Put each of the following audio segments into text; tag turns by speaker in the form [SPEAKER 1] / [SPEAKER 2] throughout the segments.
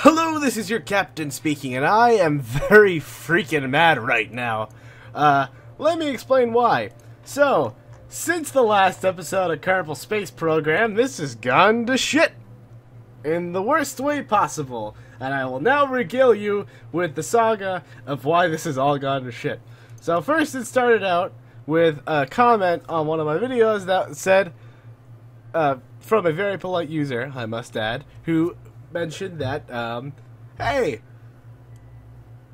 [SPEAKER 1] Hello, this is your captain speaking, and I am very freaking mad right now. Let me explain why. So, since the last episode of Kerbal Space Program, this has gone to shit. In the worst way possible. And I will now regale you with the saga of why this has all gone to shit. So first it started out with a comment on one of my videos that said, from a very polite user, I must add, who mentioned that, hey,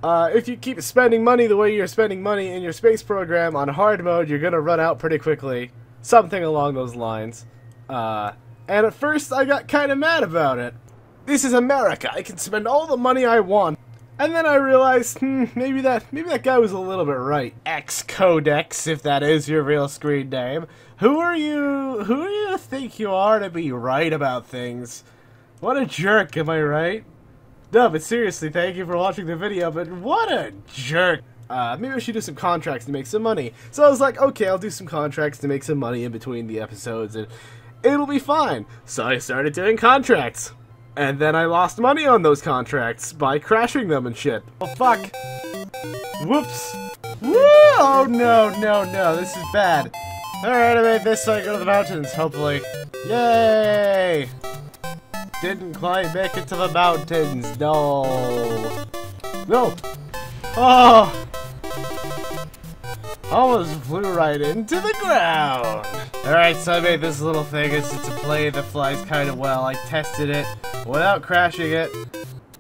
[SPEAKER 1] if you keep spending money the way you're spending money in your space program on hard mode, you're gonna run out pretty quickly. Something along those lines. And at first I got kind of mad about it. This is America, I can spend all the money I want. And then I realized, maybe that guy was a little bit right. X-Codex, if that is your real screen name. Who are you to think you are to be right about things? What a jerk, am I right? No, but seriously, thank you for watching the video, but what a jerk. Maybe I should do some contracts to make some money. So I was like, okay, I'll do some contracts to make some money in between the episodes, and it'll be fine. So I started doing contracts. And then I lost money on those contracts by crashing them and shit. Oh, fuck. Whoops. Woo! Oh, no, this is bad. Alright, I made this so I go to the mountains, hopefully. Yay! Didn't quite make it to the mountains, no. No! Oh! Almost flew right into the ground. Alright, so I made this little thing. It's a plane that flies kind of well. I tested it without crashing it.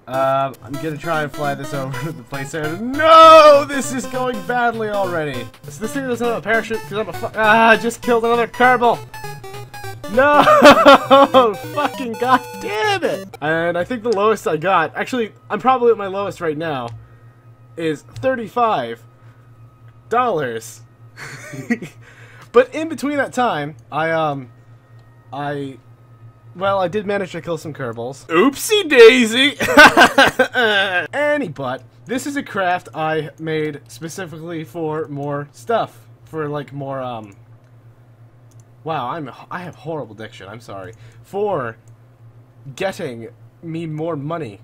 [SPEAKER 1] I'm gonna try and fly this over to the place there. No! This is going badly already. So this thing doesn't have a parachute because I just killed another Kerbal. No! Fucking goddamn it! And I think the lowest I got, actually, I'm probably at my lowest right now, is $35. But in between that time, I did manage to kill some Kerbals. Oopsie daisy! This is a craft I made specifically for more stuff. For like more, wow, I have horrible diction, I'm sorry. For getting me more money.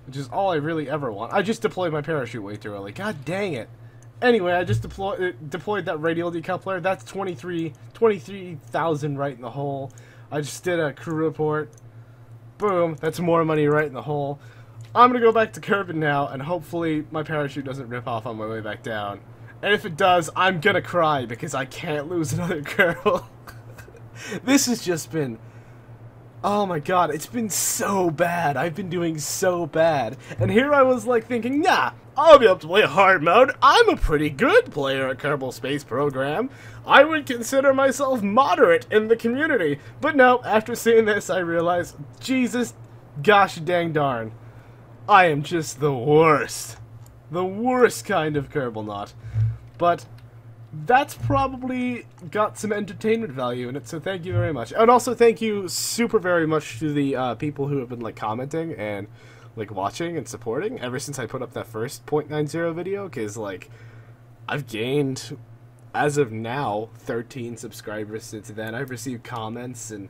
[SPEAKER 1] Which is all I really ever want. I just deployed my parachute way too early. God dang it. Anyway, I just deployed that radial decoupler. That's 23,000 right in the hole. I just did a crew report. Boom, that's more money right in the hole. I'm gonna go back to Kerbal now, and hopefully my parachute doesn't rip off on my way back down. And if it does, I'm gonna cry because I can't lose another Kerbal. This has just been... oh my god, it's been so bad. I've been doing so bad. And here I was like thinking, nah, I'll be able to play hard mode. I'm a pretty good player at Kerbal Space Program. I would consider myself moderate in the community. But no, after seeing this, I realized, Jesus gosh dang darn, I am just the worst. The worst kind of Kerbal knot. But that's probably got some entertainment value in it, so thank you very much. And also thank you super very much to the people who have been like commenting and like watching and supporting ever since I put up that first 0.90 video, because like I've gained, as of now, 13 subscribers since then. I've received comments and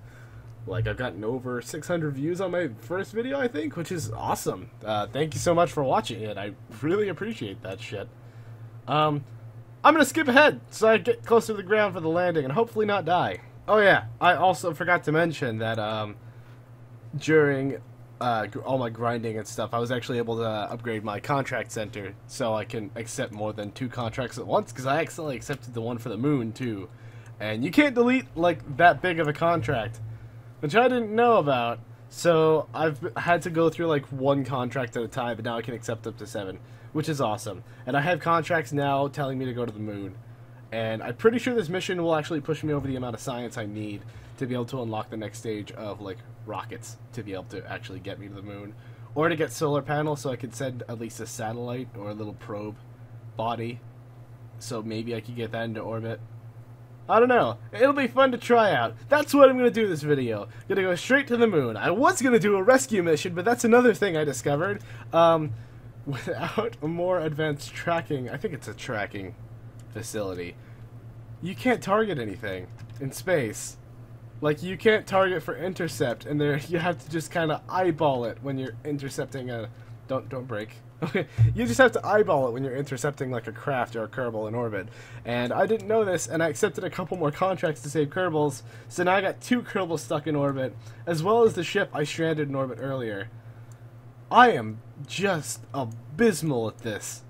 [SPEAKER 1] like I've gotten over 600 views on my first video, I think, which is awesome. Thank you so much for watching it. I really appreciate that shit. I'm gonna skip ahead so I get closer to the ground for the landing and hopefully not die. Oh yeah, I also forgot to mention that during all my grinding and stuff, I was actually able to upgrade my contract center so I can accept more than 2 contracts at once, because I accidentally accepted the one for the moon too. And you can't delete like that big of a contract, which I didn't know about. So I've had to go through like 1 contract at a time, but now I can accept up to 7. Which is awesome. And I have contracts now telling me to go to the moon. And I'm pretty sure this mission will actually push me over the amount of science I need to be able to unlock the next stage of, like, rockets to be able to actually get me to the moon. Or to get solar panels so I could send at least a satellite or a little probe body. So maybe I could get that into orbit. I don't know. It'll be fun to try out. That's what I'm going to do this video. Gonna go straight to the moon. I was going to do a rescue mission, but that's another thing I discovered. Without a more advanced tracking, I think it's a tracking facility, you can't target anything in space. Like, you can't target for intercept, and there you have to just kind of eyeball it when you're intercepting a... Don't break. Okay, you just have to eyeball it when you're intercepting, like, a craft or a Kerbal in orbit. And I didn't know this, and I accepted a couple more contracts to save Kerbals, so now I got 2 Kerbals stuck in orbit, as well as the ship I stranded in orbit earlier. I am just abysmal at this.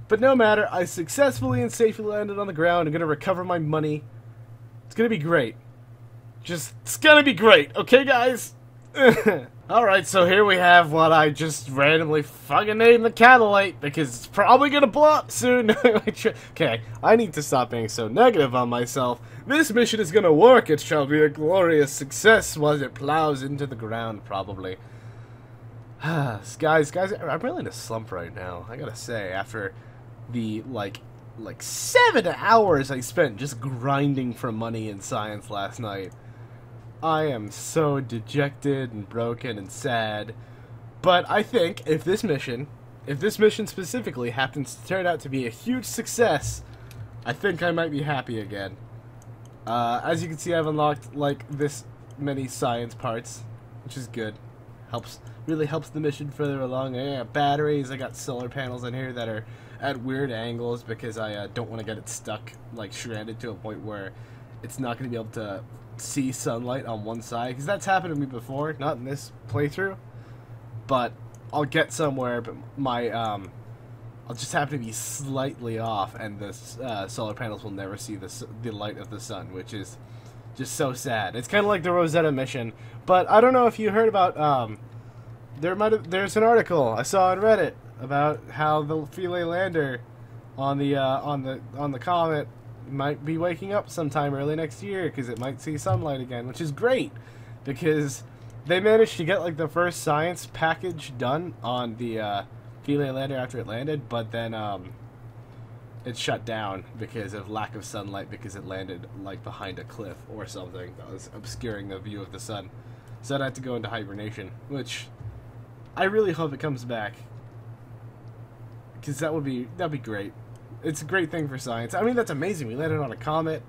[SPEAKER 1] But no matter, I successfully and safely landed on the ground. I'm going to recover my money. It's going to be great. It's going to be great, okay, guys? Alright, so here we have what I just randomly fucking named the Catalyte, because it's probably gonna blow up soon. Okay, I need to stop being so negative on myself. This mission is gonna work. It shall be a glorious success once it plows into the ground, probably. guys, I'm really in a slump right now, I gotta say, after the, like 7 hours I spent just grinding for money in science last night. I am so dejected and broken and sad, but I think if this mission specifically happens to turn out to be a huge success, I think I might be happy again. As you can see, I've unlocked like this many science parts, which is good. Really helps the mission further along. I got batteries, I got solar panels in here that are at weird angles because I don't want to get it stuck, like stranded to a point where it's not going to be able to see sunlight on one side, because that's happened to me before, not in this playthrough, but I'll get somewhere, but my I'll just happen to be slightly off, and the solar panels will never see the light of the sun, which is just so sad. It's kind of like the Rosetta mission, but I don't know if you heard about there's an article I saw on Reddit about how the Philae lander on the comet might be waking up sometime early next year because it might see sunlight again, which is great because they managed to get like the first science package done on the Philae lander after it landed, but then it shut down because of lack of sunlight, because it landed like behind a cliff or something that was obscuring the view of the sun. So it had to go into hibernation, which I really hope it comes back, because that'd be great. It's a great thing for science. I mean, that's amazing. We landed on a comet.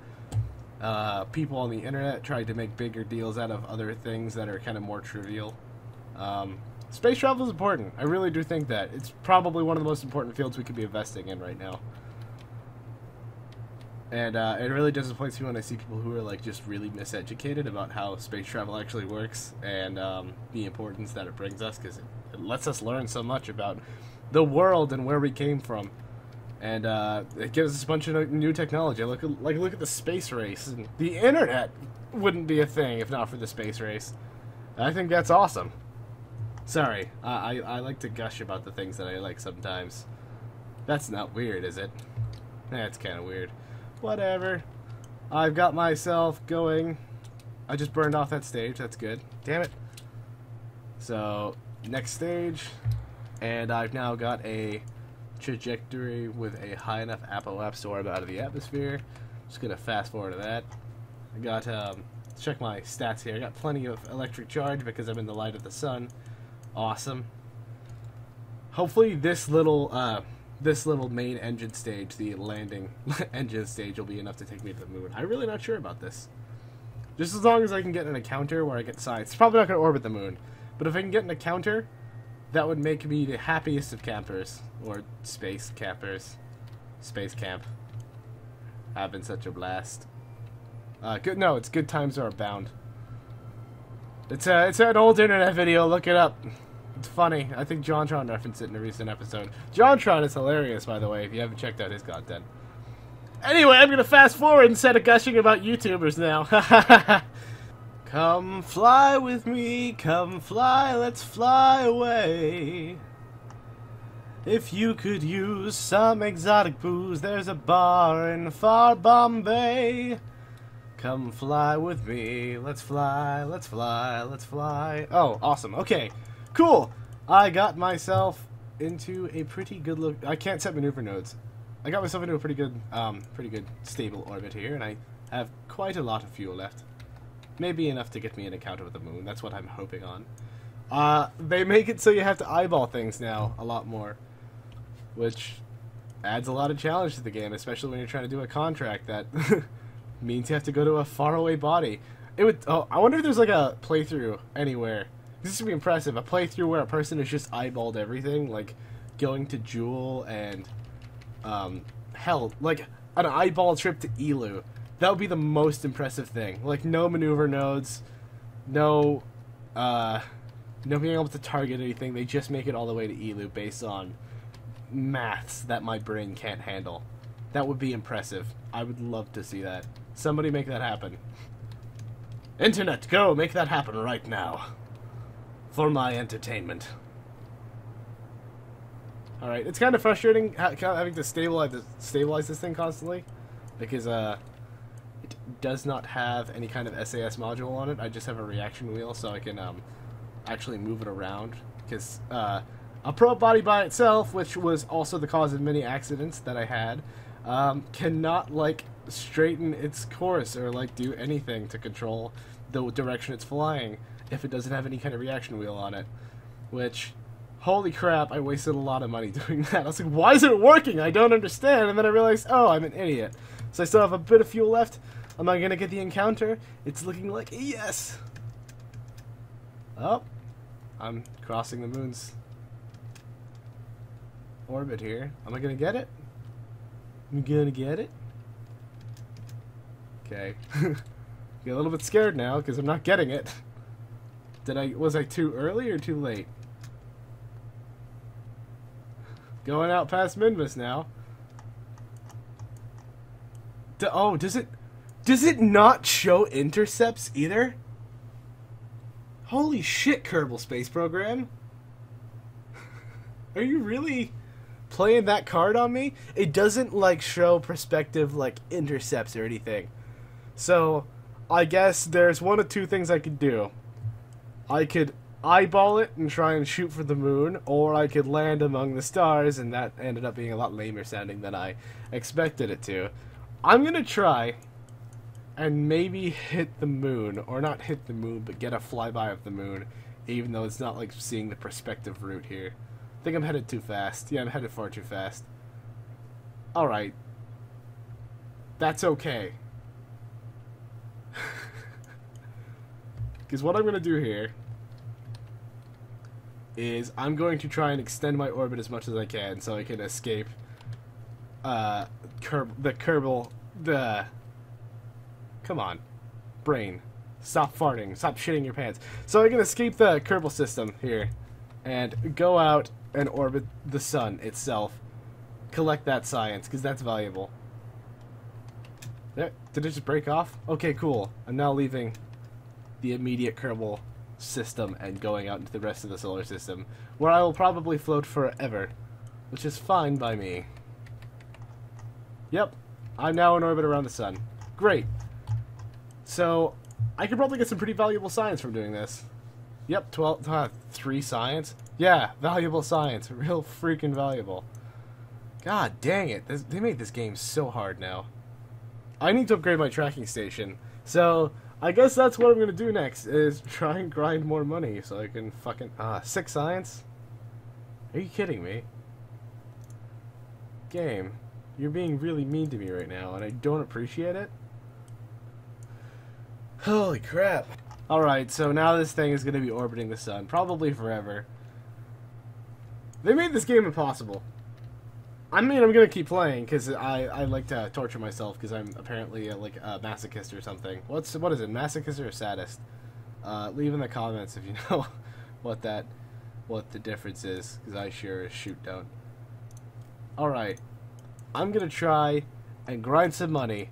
[SPEAKER 1] People on the internet tried to make bigger deals out of other things that are kind of more trivial. Space travel is important. I really do think that. It's probably one of the most important fields we could be investing in right now. And it really disappoints me when I see people who are like just really miseducated about how space travel actually works and the importance that it brings us, because it lets us learn so much about the world and where we came from. And it gives us a bunch of new technology. Look at the space race. And the internet wouldn't be a thing if not for the space race. I think that's awesome. Sorry, I like to gush about the things that I like sometimes. That's not weird, is it? That's kind of weird. Whatever. I've got myself going. I just burned off that stage. That's good. Damn it. So, next stage. And I've now got a trajectory with a high enough apoapse orb out of the atmosphere. Just gonna fast forward to that. I got check my stats here. I got plenty of electric charge because I'm in the light of the sun. Awesome. Hopefully this little main engine stage, the landing engine stage, will be enough to take me to the moon. I'm really not sure about this. Just as long as I can get an encounter where I get science. It's probably not gonna orbit the moon, but if I can get an encounter, that would make me the happiest of campers. Or space campers. Space camp. Having such a blast. No, it's Good Times Are Abound. It's an old internet video, look it up. It's funny. I think JonTron referenced it in a recent episode. JonTron is hilarious, by the way, if you haven't checked out his content. Anyway, I'm gonna fast forward instead of gushing about YouTubers now. Come fly with me, come fly, let's fly away. If you could use some exotic booze, there's a bar in far Bombay. Come fly with me, let's fly, let's fly, let's fly. Oh, awesome. Okay, cool. I got myself into a pretty good look. I can't set maneuver nodes. I got myself into a pretty good stable orbit here, and I have quite a lot of fuel left. Maybe enough to get me an encounter with the moon. That's what I'm hoping on. They make it so you have to eyeball things now a lot more, which adds a lot of challenge to the game, especially when you're trying to do a contract that means you have to go to a faraway body. It would. Oh, I wonder if there's like a playthrough anywhere. This would be impressive. A playthrough where a person has just eyeballed everything, like going to Jewel and, hell, like an eyeball trip to Elu. That would be the most impressive thing. Like no maneuver nodes, no being able to target anything. They just make it all the way to Elu based on maths that my brain can't handle. That would be impressive. I would love to see that. Somebody make that happen. Internet, go! Make that happen right now. For my entertainment. Alright, it's kind of frustrating having to stabilize this thing constantly. Because, it does not have any kind of SAS module on it. I just have a reaction wheel, so I can, actually move it around. Because, a prop body by itself, which was also the cause of many accidents that I had, cannot, like, straighten its course or, like, do anything to control the direction it's flying if it doesn't have any kind of reaction wheel on it. Which, holy crap, I wasted a lot of money doing that. I was like, why is it working? I don't understand. And then I realized, oh, I'm an idiot. So I still have a bit of fuel left. Am I going to get the encounter? It's looking like a yes. Oh, I'm crossing the moon's orbit here. Am I going to get it? I'm going to get it? Okay. Get a little bit scared now because I'm not getting it. Was I too early or too late? Going out past Minmus now. Oh, does it not show intercepts either? Holy shit, Kerbal Space Program. Are you really playing that card on me? It doesn't, like, show prospective, like, intercepts or anything. So, I guess there's one of two things I could do. I could eyeball it and try and shoot for the moon, or I could land among the stars, and that ended up being a lot lamer sounding than I expected it to. I'm gonna try and maybe hit the moon, or not hit the moon, but get a flyby of the moon, even though it's not like seeing the perspective route here. I think I'm headed too fast. Yeah, I'm headed far too fast. Alright. That's okay. Because what I'm going to do here is I'm going to try and extend my orbit as much as I can so I can escape the Kerbal. Come on. Brain. Stop farting. Stop shitting your pants. So I can escape the Kerbal system here and go out and orbit the sun itself. Collect that science, because that's valuable. There, did it just break off? Okay, cool. I'm now leaving the immediate Kerbal system and going out into the rest of the solar system, where I will probably float forever, which is fine by me. Yep, I'm now in orbit around the sun. Great. So, I could probably get some pretty valuable science from doing this. Yep, 3 science? Yeah, valuable science. Real freaking valuable. God dang it. They made this game so hard now. I need to upgrade my tracking station. So, I guess that's what I'm going to do next, is try and grind more money so I can fucking... 6 science? Are you kidding me? Game, you're being really mean to me right now, and I don't appreciate it. Holy crap. Alright, so now this thing is going to be orbiting the sun, probably forever. They made this game impossible. I mean, I'm going to keep playing, because I like to torture myself, because I'm apparently, like, a masochist or something. What is it, masochist or sadist? Leave in the comments if you know what the difference is, because I sure as shoot don't. Alright, I'm going to try and grind some money.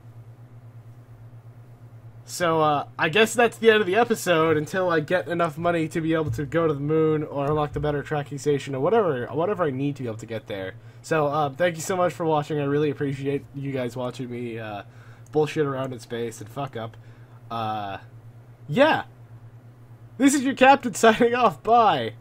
[SPEAKER 1] So, I guess that's the end of the episode until I get enough money to be able to go to the moon or unlock the better tracking station or whatever I need to be able to get there. So, thank you so much for watching. I really appreciate you guys watching me, bullshit around in space and fuck up. Yeah. This is your captain signing off. Bye.